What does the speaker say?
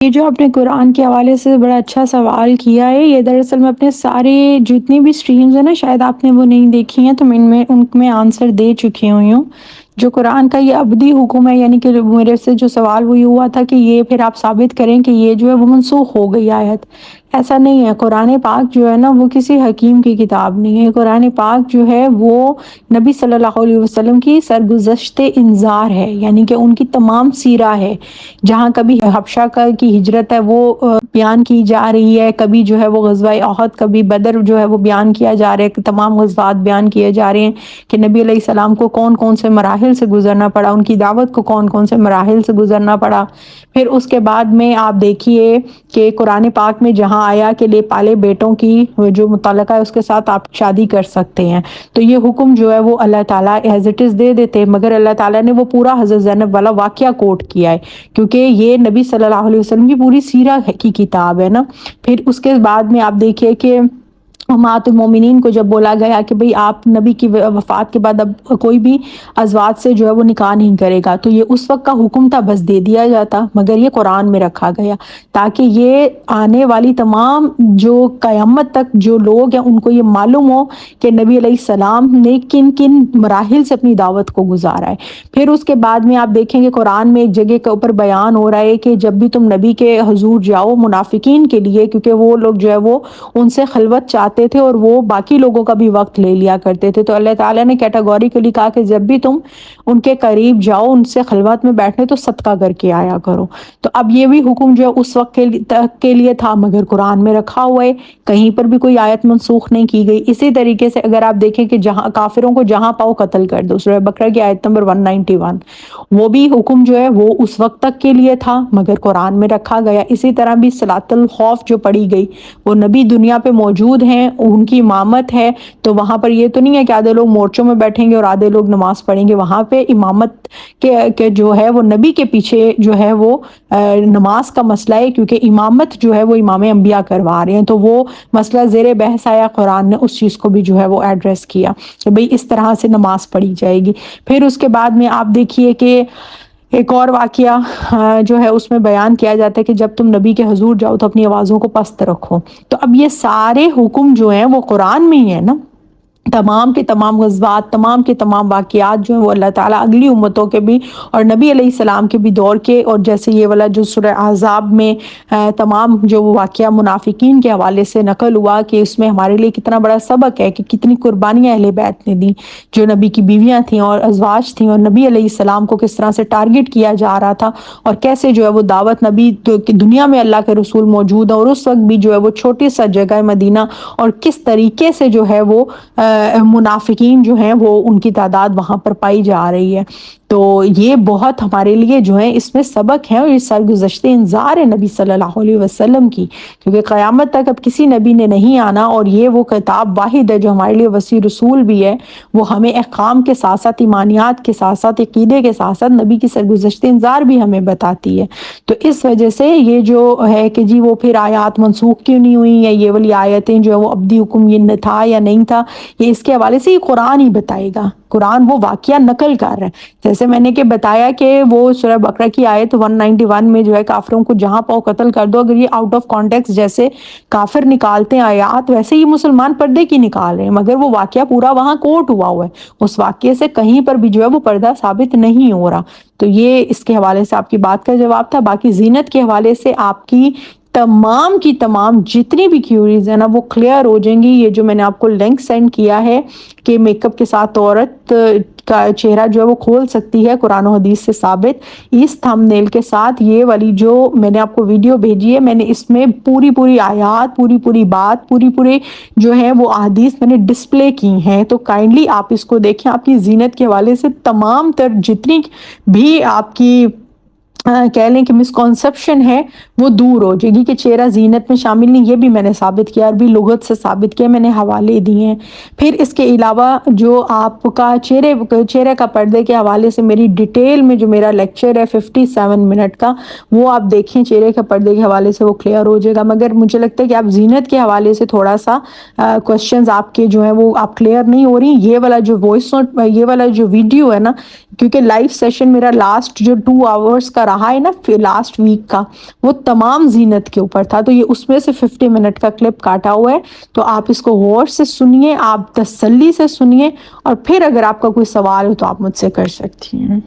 یہ جو آپ نے قرآن کے حوالے سے بڑا اچھا سوال کیا ہے، یہ دراصل میں اپنے سارے جتنی بھی سٹریمز ہیں نا، شاید آپ نے وہ نہیں دیکھی ہیں تو میں ان میں آنسر دے چکی ہوئی ہوں۔ جو قرآن کا یہ ابدی حکم ہے، یعنی کہ میرے سے جو سوال وہ یہ ہوا تھا کہ یہ پھر آپ ثابت کریں کہ یہ جو ہے وہ منسوخ ہو گئی آیت۔ ایسا نہیں ہے، قرآن پاک جو ہے نا وہ کسی حکیم کی کتاب نہیں ہے۔ قرآن پاک جو ہے وہ نبی صلی اللہ علیہ وسلم کی سرگزشت انذار ہے، یعنی کہ ان کی تمام سیرہ ہے۔ جہاں کبھی حبشہ کی ہجرت ہے وہ بیان کی جا رہی ہے، کبھی جو ہے وہ غزوہ احد، کبھی بدر جو ہے وہ بیان کیا جا رہا ہے، تمام غزوات بیان کیے جا رہے ہیں کہ نبی علیہ السلام کو کون کون سے مراحل سے گزرنا پڑا، ان کی دعوت کو کون کون سے مراحل سے گزرنا پڑا۔ پھر اس کے بعد میں آپ دیکھیے کہ قرآن پاک میں جہاں آیا کہ لے پالے بیٹوں کی جو متعلقہ ہے اس کے ساتھ آپ شادی کر سکتے ہیں، تو یہ حکم جو ہے وہ اللہ تعالیٰ ایز اٹ از دے دیتے، مگر اللہ تعالیٰ نے وہ پورا حضرت زینب والا واقعہ کوٹ کیا ہے، کیونکہ یہ نبی صلی اللہ علیہ وسلم کی پوری سیرہ کی کتاب ہے نا۔ پھر اس کے بعد میں آپ دیکھیے کہ امہات المومنین کو جب بولا گیا کہ بھئی آپ نبی کی وفات کے بعد اب کوئی بھی ازواج سے جو ہے وہ نکاح نہیں کرے گا، تو یہ اس وقت کا حکم تھا، بس دے دیا جاتا، مگر یہ قرآن میں رکھا گیا تاکہ یہ آنے والی تمام جو قیامت تک جو لوگ ہیں ان کو یہ معلوم ہو کہ نبی علیہ السلام نے کن کن مراحل سے اپنی دعوت کو گزارا ہے۔ پھر اس کے بعد میں آپ دیکھیں گے قرآن میں ایک جگہ کے اوپر بیان ہو رہا ہے کہ جب بھی تم نبی کے حضور جاؤ، منافقین کے لیے، کیونکہ وہ لوگ جو ہے وہ ان سے خلوت چاہتے تھے اور وہ باقی لوگوں کا بھی وقت لے لیا کرتے تھے، تو اللہ تعالیٰ نے کیٹیگوریکلی کہا کہ جب بھی تم ان کے قریب جاؤ، ان سے خلوت میں بیٹھنے، تو صدقہ کر کے آیا کرو۔ تو اب یہ بھی حکم جو ہے اس وقت کے لیے تھا، مگر قرآن میں رکھا ہوا ہے، کہیں پر بھی کوئی آیت منسوخ نہیں کی گئی۔ اسی طریقے سے اگر آپ دیکھیں کہ جہاں کافروں کو جہاں پاؤ قتل کر دو، سورہ بقرہ کی آیت نمبر 191، وہ بھی حکم جو ہے وہ اس وقت تک کے لیے تھا، مگر قرآن میں رکھا گیا۔ اسی طرح بھی صلاۃ الخوف جو پڑھی گئی، وہ نبی دنیا پہ موجود ہیں، ان کی امامت ہے، تو وہاں پر یہ تو نہیں ہے کہ آدھے لوگ مورچوں میں بیٹھیں گے اور آدھے لوگ نماز پڑھیں گے، وہاں پہ امامت کے جو ہے وہ نبی کے پیچھے جو ہے وہ نماز کا مسئلہ ہے، کیونکہ امامت جو ہے وہ امام انبیاء کروا رہے ہیں، تو وہ مسئلہ زیر بحث آیا، قرآن نے اس چیز کو بھی جو ہے وہ ایڈریس کیا کہ بھئی اس طرح سے نماز پڑھی جائے گی۔ پھر اس کے بعد میں آپ دیکھیے کہ ایک اور واقعہ جو ہے اس میں بیان کیا جاتا ہے کہ جب تم نبی کے حضور جاؤ تو اپنی آوازوں کو پست رکھو۔ تو اب یہ سارے حکم جو ہیں وہ قرآن میں ہی ہے نا، تمام کے تمام غزوات، تمام کے تمام واقعات جو ہیں وہ اللہ تعالیٰ اگلی امتوں کے بھی اور نبی علیہ السلام کے بھی دور کے، اور جیسے یہ والا جو سورہ احزاب میں تمام جو واقعہ منافقین کے حوالے سے نقل ہوا کہ اس میں ہمارے لیے کتنا بڑا سبق ہے کہ کتنی قربانیاں اہل بیت نے دی، جو نبی کی بیویاں تھیں اور ازواج تھیں، اور نبی علیہ السلام کو کس طرح سے ٹارگٹ کیا جا رہا تھا، اور کیسے جو ہے وہ دعوت نبی کی دنیا میں اللہ کے رسول موجود ہے اور اس وقت بھی جو ہے وہ چھوٹی سا جگہ مدینہ، اور کس طریقے سے جو ہے وہ منافقین جو ہیں وہ ان کی تعداد وہاں پر پائی جا رہی ہے۔ تو یہ بہت ہمارے لیے جو ہے اس میں سبق ہے، اور یہ سرگزشت انذار ہے نبی صلی اللہ علیہ وسلم کی، کیونکہ قیامت تک اب کسی نبی نے نہیں آنا، اور یہ وہ کتاب واحد ہے جو ہمارے لیے وسیع رسول بھی ہے، وہ ہمیں احکام کے ساتھ ساتھ ایمانیات کے ساتھ ساتھ عقیدے کے ساتھ ساتھ نبی کی سرگزشت انذار بھی ہمیں بتاتی ہے۔ تو اس وجہ سے یہ جو ہے کہ جی وہ پھر آیات منسوخ کیوں نہیں ہوئی، یا یہ والی آیتیں جو ہے وہ ابدی حکم یہ تھا یا نہیں تھا، یہ اس کے حوالے سے یہ قرآن ہی بتائے گا، قرآن وہ واقعہ نقل کر رہا ہے۔ جیسے میں نے کہ بتایا کہ وہ سورہ بقرہ کی آیت 191 میں جو ہے کافروں کو جہاں پاؤ قتل کر دو، اگر یہ آؤٹ آف کانٹیکس جیسے کافر نکالتے ہیں آیات، ویسے ہی مسلمان پردے کی نکال رہے ہیں، مگر وہ واقعہ پورا وہاں کوٹ ہوا ہے، اس واقعے سے کہیں پر بھی جو ہے وہ پردہ ثابت نہیں ہو رہا۔ تو یہ اس کے حوالے سے آپ کی بات کا جواب تھا۔ باقی زینت کے حوالے سے آپ کی تمام جتنی بھی کیوریز ہیں نا وہ کلیئر ہو جائیں گی۔ یہ جو میں نے آپ کو لنک سینڈ کیا ہے کہ میک اپ کے ساتھ عورت کا چہرہ جو ہے وہ کھول سکتی ہے، قرآن و حدیث سے ثابت، اس تھم نیل کے ساتھ یہ والی جو میں نے آپ کو ویڈیو بھیجی ہے، میں نے اس میں پوری آیات، پوری بات، پوری جو ہے وہ احادیث میں نے ڈسپلے کی ہیں، تو کائنڈلی آپ اس کو دیکھیں۔ آپ کی زینت کے حوالے سے تمام تر جتنی بھی آپ کی کہہ لیں کہ مسکنسپشن ہے وہ دور ہو جائے گی کہ چہرہ زینت میں شامل نہیں، یہ بھی میں نے ثابت کیا، عربی لغت سے ثابت کیا، میں نے حوالے دیے ہیں۔ پھر اس کے علاوہ جو آپ کا چہرے کا پردے کے حوالے سے میری ڈیٹیل میں جو میرا لیکچر ہے 57 منٹ کا، وہ آپ دیکھیں، چہرے کے پردے کے حوالے سے وہ کلیئر ہو جائے گا۔ مگر مجھے لگتا ہے کہ آپ زینت کے حوالے سے تھوڑا سا کوشچنز آپ کے جو ہیں وہ آپ کلیئر نہیں ہو رہی۔ یہ والا جو وائس نوٹ، یہ والا جو ویڈیو ہے نا، کیونکہ لائیو سیشن میرا لاسٹ جو 2 آورز کا رہا ہے نا لاسٹ ویک کا، وہ تمام زینت کے اوپر تھا، تو یہ اس میں سے 50 منٹ کا کلپ کاٹا ہوا ہے، تو آپ اس کو غور سے سنیے، آپ تسلی سے سنیے، اور پھر اگر آپ کا کوئی سوال ہو تو آپ مجھ سے کر سکتی ہیں۔